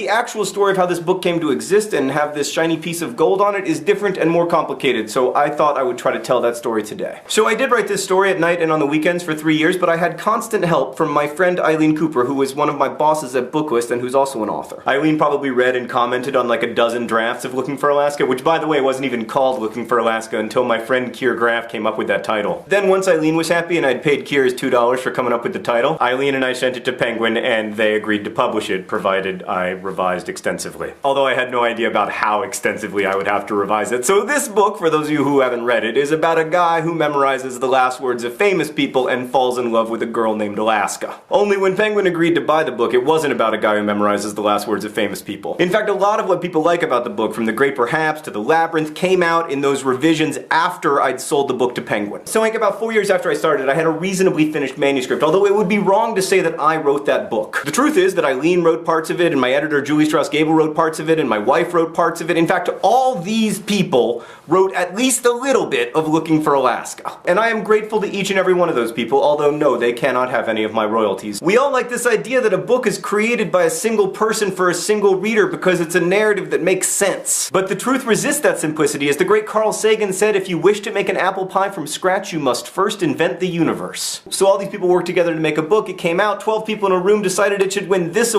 The actual story of how this book came to exist and have this shiny piece of gold on it is different and more complicated, so I thought I would try to tell that story today. So I did write this story at night and on the weekends for 3 years, but I had constant help from my friend Eileen Cooper, who was one of my bosses at Booklist and who's also an author. Eileen probably read and commented on like a dozen drafts of Looking for Alaska, which by the way wasn't even called Looking for Alaska until my friend Keir Graff came up with that title. Then once Eileen was happy and I'd paid Keir his $2 for coming up with the title, Eileen and I sent it to Penguin and they agreed to publish it, provided I revised extensively. Although I had no idea about how extensively I would have to revise it. So this book, for those of you who haven't read it, is about a guy who memorizes the last words of famous people and falls in love with a girl named Alaska. Only when Penguin agreed to buy the book, it wasn't about a guy who memorizes the last words of famous people. In fact, a lot of what people like about the book, from The Great Perhaps to The Labyrinth, came out in those revisions after I'd sold the book to Penguin. So like about 4 years after I started, I had a reasonably finished manuscript, although it would be wrong to say that I wrote that book. The truth is that Eileen wrote parts of it, and my editor Julie Strauss-Gable wrote parts of it, and my wife wrote parts of it. In fact, all these people wrote at least a little bit of Looking for Alaska. And I am grateful to each and every one of those people, although no, they cannot have any of my royalties. We all like this idea that a book is created by a single person for a single reader because it's a narrative that makes sense. But the truth resists that simplicity. As the great Carl Sagan said, if you wish to make an apple pie from scratch, you must first invent the universe. So all these people worked together to make a book. It came out, 12 people in a room decided it should win this award.